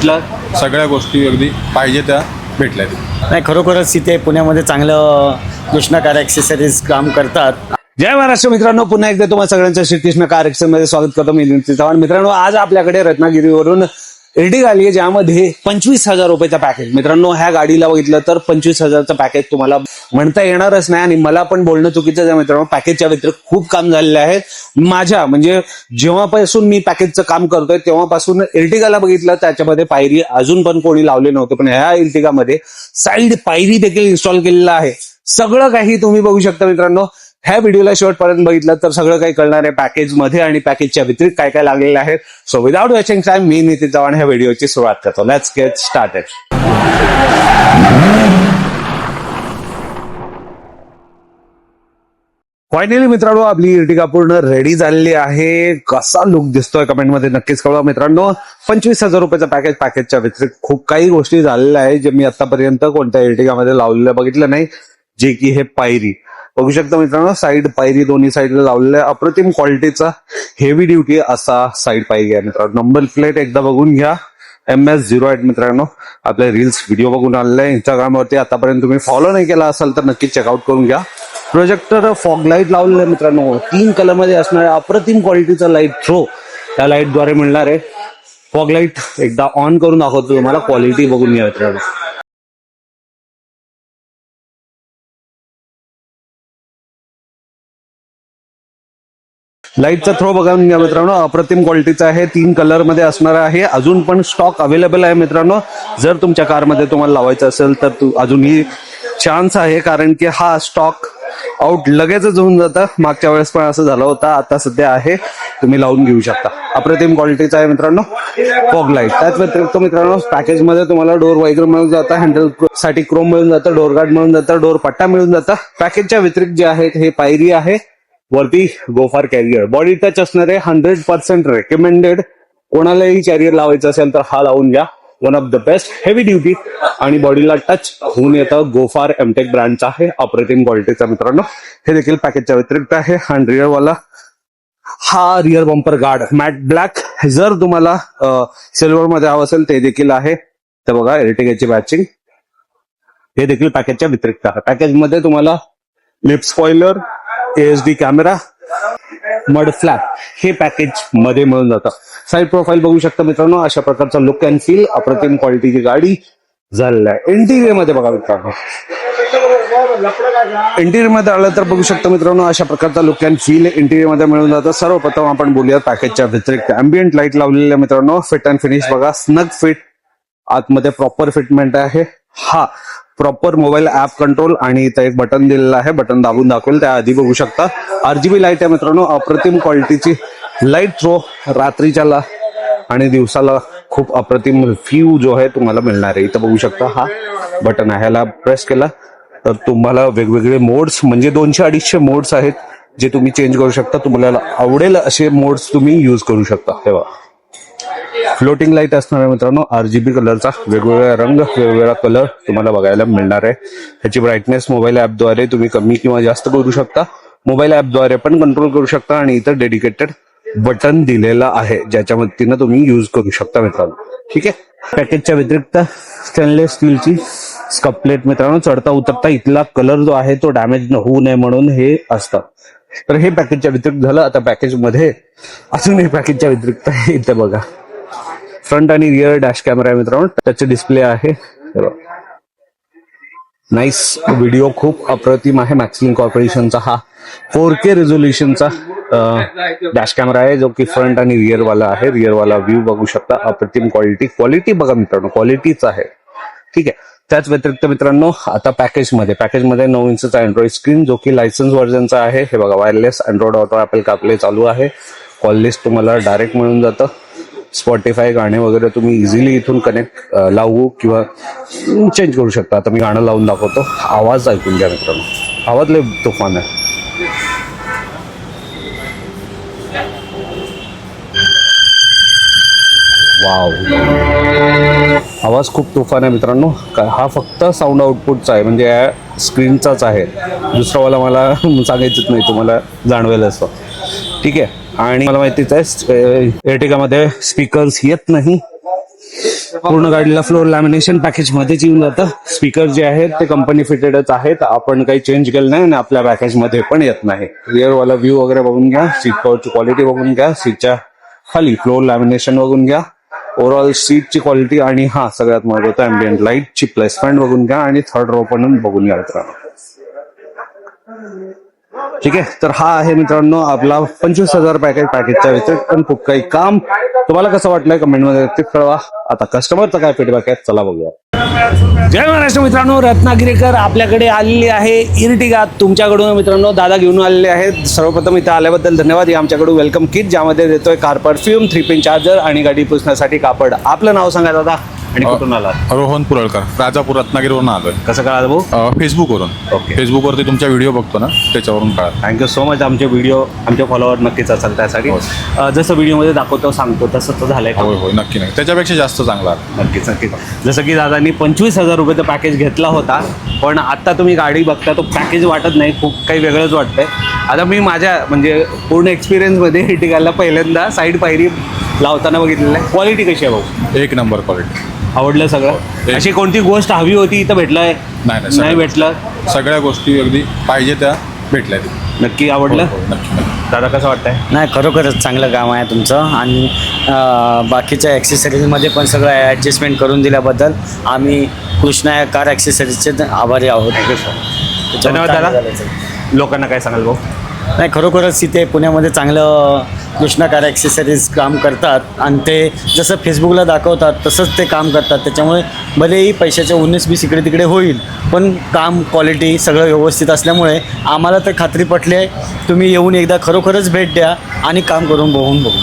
सगळ्या गोष्टी अगदी पाहिजे त्या भेटल्या. नाही, खरोखरच इथे पुण्यामध्ये चांगलं कृष्णा कार ॲक्सेसरीज काम करतात. जय महाराष्ट्र मित्रांनो, पुन्हा एकदा तुम्हाला सगळ्यांचं श्रीकृष्ण कार मध्ये स्वागत करतो. मी नितीन चव्हाण. मित्रांनो, आज आपल्याकडे रत्नागिरीवरून एर्टिगा आली आहे, ज्यामध्ये 25,000 रुपयाचा पॅकेज. मित्रांनो, ह्या गाडीला बघितलं तर 25,000चं पॅकेज तुम्हाला म्हणता येणारच नाही आणि मला पण बोलणं चुकीचं आहे. मित्रांनो, पॅकेजच्या व्यतिरिक्त खूप काम झालेलं आहे माझ्या, म्हणजे जेव्हापासून मी पॅकेजचं काम करतोय तेव्हापासून एर्टिगाला बघितलं त्याच्यामध्ये पायरी अजून पण कोणी लावले नव्हते, पण ह्या एर्टिगामध्ये साईड पायरी देखील इन्स्टॉल केलेलं आहे. सगळं काही तुम्ही बघू शकता. मित्रांनो, ह्या व्हिडिओला शेवटपर्यंत बघितलं तर सगळं काही कळणार आहे पॅकेज मध्ये आणि पॅकेजच्या व्यतिरिक्त काय काय लागलेलं आहे. सो विदाउट वॉचिंग टाइम, मी नितीन चव्हाण ह्या व्हिडिओची सुरुवात करतो. Let's get started. फायनली मित्रांनो, आपली एर्टिगा पूर्ण रेडी झालेली आहे. कसा लुक दिसतोय कमेंटमध्ये नक्कीच कळवा. मित्रांनो, 25,000 रुपयाचा पॅकेजच्या व्यतिरिक्त खूप काही गोष्टी झालेल्या आहे जे मी आतापर्यंत कोणत्या एर्टिगामध्ये लावलेलं बघितलं नाही, जे की हे पायरी बघू शकता. मित्रांनो, साईड पायरी दोन्ही साईडला लावलेल्या अप्रतिम क्वालिटीचा हेवी ड्युटी असा साईड पायरी आहे. मित्रांनो, नंबर प्लेट एकदा बघून घ्या, MS08. मित्रांनो, आपले रील्स व्हिडिओ बघून आलेले आहे इंस्टाग्रामवरती. आतापर्यंत तुम्ही फॉलो नाही केला असाल तर नक्कीच चेकआउट करून घ्या. प्रोजेक्टर फॉग लाईट लावलेलं आहे. मित्रांनो, 3 कलर मध्ये असणार आहे. अप्रतिम क्वालिटीचा लाईट थ्रो त्या लाईटद्वारे मिळणार आहे. फॉग लाईट एकदा ऑन करून दाखवतो तुम्हाला, क्वालिटी बघून घ्या. मित्रांनो, लाईटचा थ्रो बघून घ्या. मित्रांनो, अप्रतिम क्वालिटीचा आहे. 3 कलर मध्ये असणार आहे. अजून पण स्टॉक अवेलेबल आहे. मित्रांनो, जर तुमच्या कारमध्ये तुम्हाला लावायचं असेल तर अजूनही चान्स आहे, कारण की हा स्टॉक आउट लगेचच होऊन जातं. मागच्या वेळेस पण असं झालं होतं. आता सध्या आहे, तुम्ही लावून घेऊ शकता. अप्रतिम क्वालिटीचा आहे मित्रांनो फॉग लाईट. त्याच व्यतिरिक्त मित्रांनो, पॅकेजमध्ये तुम्हाला डोर वायझर मिळून जातं, हँडल साठी क्रोम मिळून जातं, डोर गार्ड मिळून जातं, डोर पट्टा मिळून जातं. पॅकेजच्या व्यतिरिक्त जे आहेत हे पायरी आहे, वरती गोफार कॅरियर, बॉडी टच असणारे 100% रेकमेंडेड. कोणालाही कॅरियर लावायचं असेल तर हा लावून घ्या. One of the best heavy duty आणि बॉडीला टच होऊन येतं. गोफार एमटेक ब्रँडचा आहे, अप्रतिम क्वालिटीचा. मित्रांनो, हे देखील पॅकेजच्या व्यतिरिक्त आहे. आणि रिअरवाला हा rear bumper guard matte black, जर तुम्हाला सिल्वर मध्ये हवं असेल ते देखील आहे. तर बघा, एर्टिगाची मॅचिंग हे देखील पॅकेजच्या व्यतिरिक्त आहे. पॅकेजमध्ये तुम्हाला lip spoiler, ASD camera, mud flap हे पॅकेज मध्ये मिळून जातं. साईड प्रोफाईल बघू शकता. मित्रांनो, अशा प्रकारचा लुक अँड फील अप्रतिम क्वालिटीची गाडी झालेली आहे. इंटिरियर मध्ये बघा मित्रांनो, इंटिरियर मध्ये आलं तर बघू शकता. मित्रांनो, अशा प्रकारचा लुक अँड फील इंटिरियर मध्ये मिळून जातं. सर्वप्रथम आपण बोलूया पॅकेजच्या व्यतिरिक्त अँबियंट लाईट लावलेल्या. मित्रांनो, फिट अँड फिनिश बघा, स्नग फिट, आतमध्ये प्रॉपर फिटमेंट आहे. हा प्रॉपर मोबाईल ऍप कंट्रोल आणि इथं एक बटन दिलेलं आहे, बटन दाबून दाखवेल, त्या आधी बघू शकता. RGB लाईट आहे मित्रांनो, अप्रतिम क्वालिटीची लाईट थ्रो रात्रीच्याला आणि दिवसाला खूप अप्रतिम व्ह्यू जो आहे तुम्हाला मिळणार आहे. इथं बघू शकता, हा बटन आहे, ह्याला प्रेस केला तर तुम्हाला वेगवेगळे मोड्स, म्हणजे 200-250 मोड्स आहेत जे तुम्ही चेंज करू शकता. तुम्हाला आवडेल असे मोड्स तुम्ही युज करू शकता. तेव्हा फ्लोटिंग लाईट असणार आहे मित्रांनो, RGB कलरचा, वेगवेगळ्या रंग, वेगवेगळा कलर तुम्हाला बघायला मिळणार आहे. ह्याची ब्राईटनेस मोबाईल ऍपद्वारे तुम्ही कमी किंवा जास्त करू शकता. मोबाईल ऍपद्वारे पण कंट्रोल करू शकता आणि इथं डेडिकेटेड बटन दिलेलं आहे, ज्याच्या मदतीनं तुम्ही युज करू शकता मित्रांनो. ठीक आहे. पॅकेजच्या व्यतिरिक्त स्टेनलेस स्टीलची स्कप प्लेट. मित्रांनो, चढता उतरता इथला कलर जो आहे तो डॅमेज होऊ नये म्हणून हे असतं. तर हे पॅकेजच्या व्यतिरिक्त झालं. आता पॅकेजमध्ये अजून एक पॅकेजच्या व्यतिरिक्त इथे बघा, फ्रंट आणि रिअर डॅश कॅमेरा आहे मित्रांनो, टच डिस्प्ले आहे. नाईस, व्हिडिओ खूप अप्रतिम आहे. मॅक्सलिन कॉर्पोरेशनचा हा 4K रेझोल्युशनचा डॅश कॅमेरा आहे, जो की फ्रंट आणि रिअर वाला आहे. रिअर वाला व्ह्यू बघू शकता, अप्रतिम क्वालिटी बघा मित्रांनो, क्वालिटीच आहे. ठीक आहे. त्याच व्यतिरिक्त मित्रांनो, आता पॅकेजमध्ये 9 इंचचा अँड्रॉइड स्क्रीन, जो की लायसन्स व्हर्जनचा आहे. हे बघा, wireless Android auto Apple CarPlay चालू आहे. कॉल लिस्ट तुम्हाला डायरेक्ट मिळून जातं. स्पॉटीफाय गाणे वगैरे तुम्ही इझिली इथून कनेक्ट लावू किंवा चेंज करू शकता. आता मी गाणं लावून दाखवतो, आवाज ऐकून घ्या मित्रांनो. आवाज लय तुफान आहे. वाव, आवाज खूप तुफान आहे मित्रांनो. हा फक्त साऊंड आउटपुटचा आहे, म्हणजे या स्क्रीनचाच आहे. दुसरावाला मला सांगायचंच नाही, तुम्हाला जाणवेल असं. ठीक आहे. आणि मला माहितीच आहे एर्टिगामध्ये स्पीकर्स येत नाही, पूर्ण गाडीला फ्लोर लॅमिनेशन पॅकेज मध्येच येऊन जातं. स्पीकर जे आहेत ते कंपनी फिटेडच आहेत, आपण काही चेंज केलं नाही आणि आपल्या पॅकेज मध्ये पण येत नाही. रिअर वाला व्ह्यू वगैरे बघून घ्या, सीट कव्हरची क्वालिटी बघून घ्या, सीटच्या खाली फ्लोर लॅमिनेशन बघून घ्या, ओव्हरऑल सीटची क्वालिटी आणि हा सगळ्यात महत्वाचं अँबियंट लाईटची प्लेसमेंट बघून घ्या आणि थर्ड रो पण बघून घ्या मित्रांनो. ठीक आहे, तर हा आहे मित्रांनो आपला 25,000 पॅकेजच्या व्यतिरिक्त पण खूप काही काम. तुम्हाला कसं वाटलंय कमेंटमध्ये नक्कीच कळवा. आता कस्टमरचा काय फीडबॅक आहे चला बघूया. जय महाराष्ट्र मित्रांनो, रत्नागिरीकर आपल्याकडे आलेली आहे इर्टिगा तुमच्याकडून मित्रांनो दादा घेऊन आलेले आहेत. सर्वप्रथम इथं आल्याबद्दल धन्यवाद. ही आमच्याकडून वेलकम किट ज्यामध्ये देतोय कार परफ्यूम, 3 पिन चार्जर आणि गाडी पुसण्यासाठी कापड. आपलं नाव सांगा दादा आणि कुठून आला? रोहन पुरळकर, राजापूर रत्नागिरीवरून आलोय. कसं कळालं भाऊ? फेसबुकवरून. ओके. फेसबुकवरती तुमच्या व्हिडिओ बघतो ना, त्याच्यावरून कळा. Thank you so much. आमचे व्हिडिओ आमच्या फॉलोअर नक्कीच असेल त्यासाठी. जसं व्हिडिओमध्ये दाखवतो सांगतो तसं तर झालंय का? होय होय, नक्की नाही, त्याच्यापेक्षा जास्त चांगला आहे. नक्कीच नक्कीच. जसं की दादांनी 25,000 रुपयाचं पॅकेज घेतला होता, पण आता तुम्ही गाडी बघता तो पॅकेज वाटत नाही, खूप काही वेगळंच वाटतंय. आता मी माझ्या म्हणजे पूर्ण एक्सपिरियन्समध्ये इर्टिगाला पहिल्यांदा साईड पायरी लावताना बघितलेलं आहे. क्वालिटी कशी आहे भाऊ? एक नंबर क्वालिटी. आवडलं सगळं? अशी कोणती गोष्ट हवी होती इथं भेटलंय? नाही भेटलं? सगळ्या गोष्टी अगदी पाहिजे त्या भेटल्या. नक्की आवडलं? नक्की. दादा कसं वाटतंय? नाही, खरोखरच चांगलं काम आहे तुमचं. आणि बाकीच्या ॲक्सेसरीजमध्ये पण सगळं ॲडजस्टमेंट करून दिल्याबद्दल आम्ही कृष्णा कार ॲक्सेसरीजचे आभारी आहोत. धन्यवाद दादा. लोकांना काय सांगाल भाऊ? नाही, खरोखरच इथे पुण्यामध्ये चांगलं कृष्णा कार ॲक्सेसरीज काम करतात आणि ते जसं फेसबुकला दाखवतात तसंच ते काम करतात. त्याच्यामुळे भलेही पैशाचे 19-20 इकडे तिकडे होईल, पण काम क्वालिटी सगळं व्यवस्थित असल्यामुळे आम्हाला तर खात्री पटली आहे. तुम्ही येऊन एकदा खरोखरच भेट द्या आणि काम करून बघू.